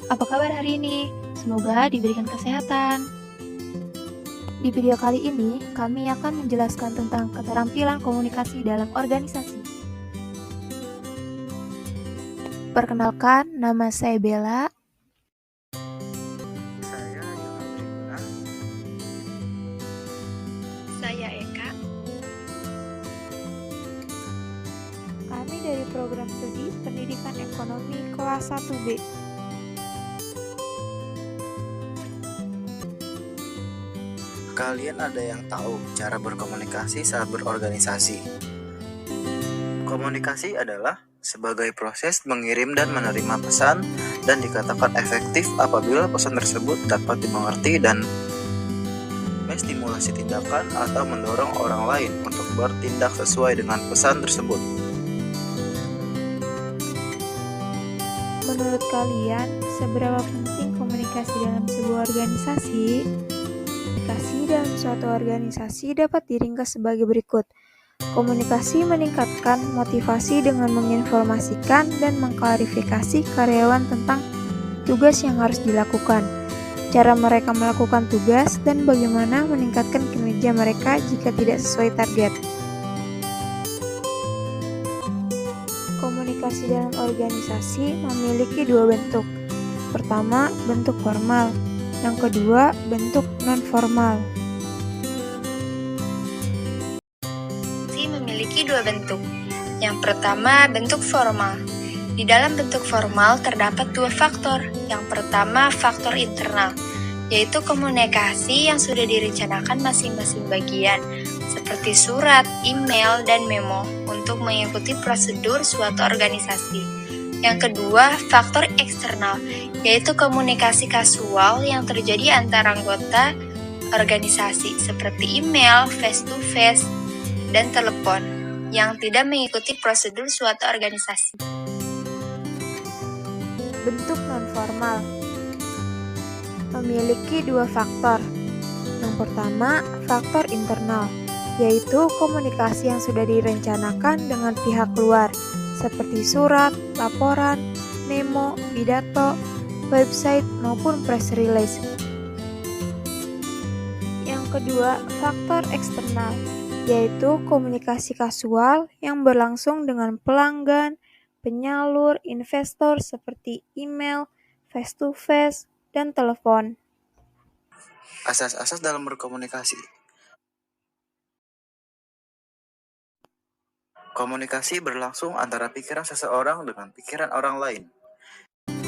Apa kabar hari ini? Semoga diberikan kesehatan. Di video kali ini, kami akan menjelaskan tentang keterampilan komunikasi dalam organisasi. Perkenalkan, nama saya Bella. Saya Ilham Tribuna. Saya Eka. Kami dari program studi Pendidikan Ekonomi kelas 1B. Kalian ada yang tahu cara berkomunikasi saat berorganisasi? Komunikasi adalah sebagai proses mengirim dan menerima pesan dan dikatakan efektif apabila pesan tersebut dapat dimengerti dan menstimulasi tindakan atau mendorong orang lain untuk bertindak sesuai dengan pesan tersebut. Menurut kalian, seberapa penting komunikasi dalam sebuah organisasi? Komunikasi dalam suatu organisasi dapat diringkas sebagai berikut. Komunikasi meningkatkan motivasi dengan menginformasikan dan mengklarifikasi karyawan tentang tugas yang harus dilakukan, cara mereka melakukan tugas, dan bagaimana meningkatkan kinerja mereka jika tidak sesuai target. Komunikasi dalam organisasi memiliki dua bentuk. Pertama, bentuk formal. Yang kedua, bentuk non-formal. Memiliki dua bentuk. Yang pertama, bentuk formal. Di dalam bentuk formal terdapat dua faktor. Yang pertama, faktor internal, yaitu komunikasi yang sudah direncanakan masing-masing bagian, seperti surat, email, dan memo, untuk mengikuti prosedur suatu organisasi. Yang kedua, faktor eksternal, yaitu komunikasi kasual yang terjadi antara anggota organisasi, seperti email, face-to-face, dan telepon, yang tidak mengikuti prosedur suatu organisasi. Bentuk non-formal memiliki dua faktor. Yang pertama, faktor internal, yaitu komunikasi yang sudah direncanakan dengan pihak luar, seperti surat, laporan, memo, pidato, website, maupun press release. Yang kedua, faktor eksternal, yaitu komunikasi kasual yang berlangsung dengan pelanggan, penyalur, investor seperti email, face-to-face, dan telepon. Asas-asas dalam berkomunikasi. Komunikasi berlangsung antara pikiran seseorang dengan pikiran orang lain.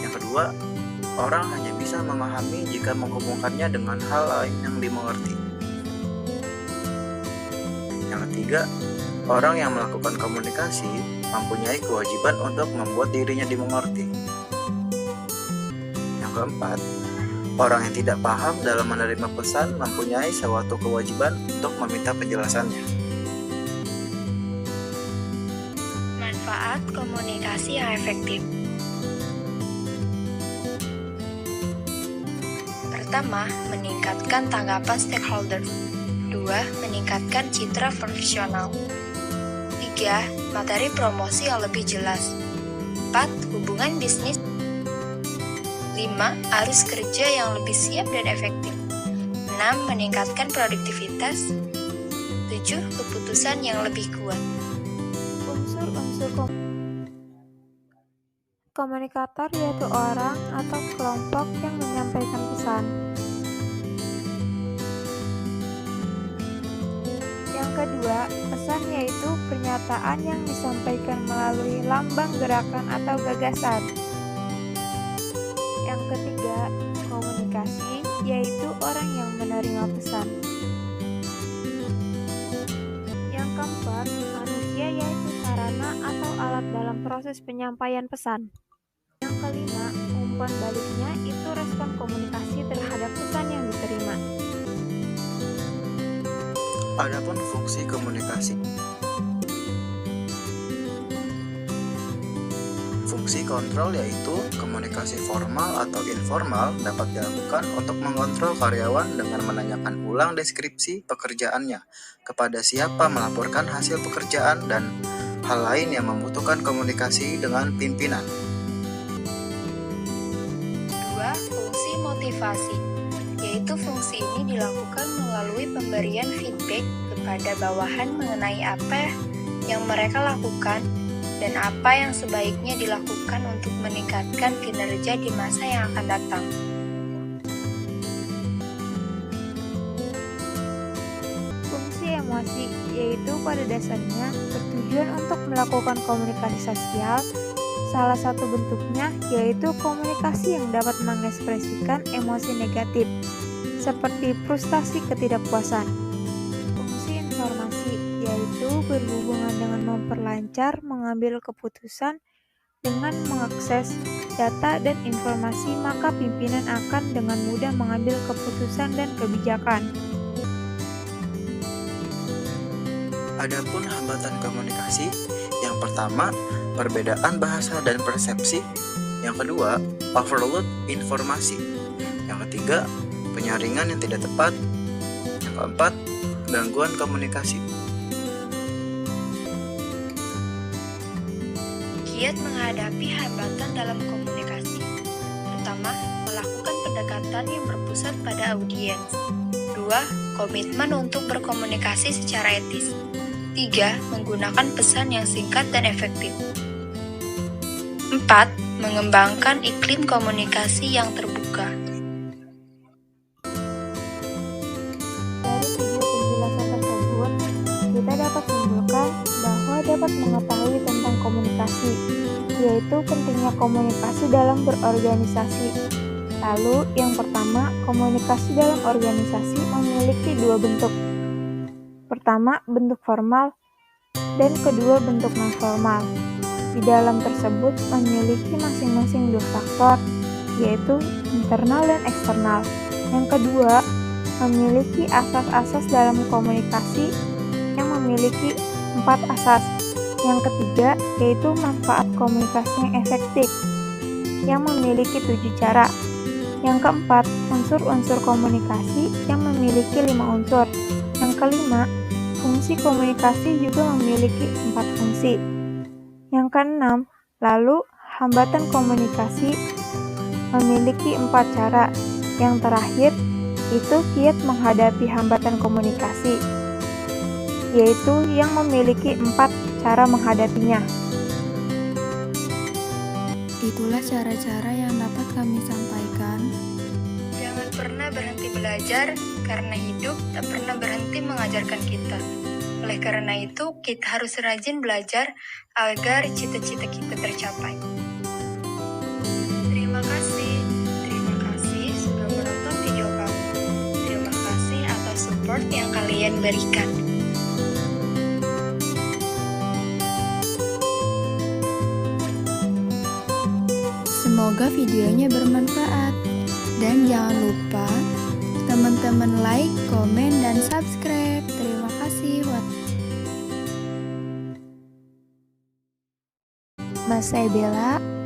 Yang kedua, orang hanya bisa memahami jika menghubungkannya dengan hal lain yang dimengerti. Yang ketiga, orang yang melakukan komunikasi mempunyai kewajiban untuk membuat dirinya dimengerti. Yang keempat, orang yang tidak paham dalam menerima pesan mempunyai suatu kewajiban untuk meminta penjelasannya. Manfaat komunikasi yang efektif. Pertama, meningkatkan tanggapan stakeholder. 2. Meningkatkan citra profesional. 3. Materi promosi yang lebih jelas. 4. Hubungan bisnis. 5. Arus kerja yang lebih siap dan efektif. 6. Meningkatkan produktivitas. 7. Keputusan yang lebih kuat. Unsur-unsur komunikator yaitu orang atau kelompok yang menyampaikan pesan. Yang kedua, pesan yaitu pernyataan yang disampaikan melalui lambang gerakan atau gagasan. Yang ketiga, komunikasi yaitu orang yang menerima pesan. Yang keempat, manusia yaitu sarana atau alat dalam proses penyampaian pesan. Yang kelima, umpan baliknya itu respon komunikasi terhadap pesan yang diterima. Adapun fungsi komunikasi. Fungsi kontrol yaitu komunikasi formal atau informal dapat dilakukan untuk mengontrol karyawan dengan menanyakan ulang deskripsi pekerjaannya kepada siapa melaporkan hasil pekerjaan dan hal lain yang membutuhkan komunikasi dengan pimpinan. 2. motivasi, yaitu fungsi ini dilakukan melalui pemberian feedback kepada bawahan mengenai apa yang mereka lakukan dan apa yang sebaiknya dilakukan untuk meningkatkan kinerja di masa yang akan datang. Fungsi emosi, yaitu pada dasarnya bertujuan untuk melakukan komunikasi sosial. Salah satu bentuknya yaitu komunikasi yang dapat mengekspresikan emosi negatif, seperti frustasi ketidakpuasan. Fungsi informasi, yaitu berhubungan dengan memperlancar mengambil keputusan. Dengan mengakses data dan informasi, maka pimpinan akan dengan mudah mengambil keputusan dan kebijakan. Adapun hambatan komunikasi, yang pertama, perbedaan bahasa dan persepsi. Yang kedua, overload informasi. Yang ketiga, penyaringan yang tidak tepat. Yang keempat, gangguan komunikasi. Kiat menghadapi hambatan dalam komunikasi. Pertama, melakukan pendekatan yang berpusat pada audiens. 2. Komitmen untuk berkomunikasi secara etis. 3. Menggunakan pesan yang singkat dan efektif. 4. Mengembangkan iklim komunikasi yang terbuka. Dari video penjelasan tersebut, kita dapat menyimpulkan bahwa dapat mengetahui tentang komunikasi, yaitu pentingnya komunikasi dalam berorganisasi. Lalu, yang pertama, komunikasi dalam organisasi memiliki dua bentuk. Pertama, bentuk formal, dan kedua, bentuk non-formal. Di dalam tersebut memiliki masing-masing dua faktor, yaitu internal dan eksternal. Yang kedua, memiliki asas-asas dalam komunikasi yang memiliki 4 asas. Yang ketiga, yaitu manfaat komunikasi yang efektif yang memiliki 7 cara. Yang keempat, unsur-unsur komunikasi yang memiliki 5 unsur. Yang kelima, fungsi komunikasi juga memiliki 4 fungsi. Yang keenam, lalu hambatan komunikasi memiliki 4 cara. Yang terakhir, itu kiat menghadapi hambatan komunikasi, yaitu yang memiliki 4 cara menghadapinya. Itulah cara-cara yang dapat kami sampaikan. Jangan pernah berhenti belajar, karena hidup tak pernah berhenti mengajarkan kita. Oleh karena itu, kita harus rajin belajar agar cita-cita kita tercapai. Terima kasih sudah menonton video kami. Terima kasih atas support yang kalian berikan. Semoga videonya bermanfaat. Dan jangan lupa teman-teman like, komen, dan subscribe. Terima kasih. Mas saya Bella.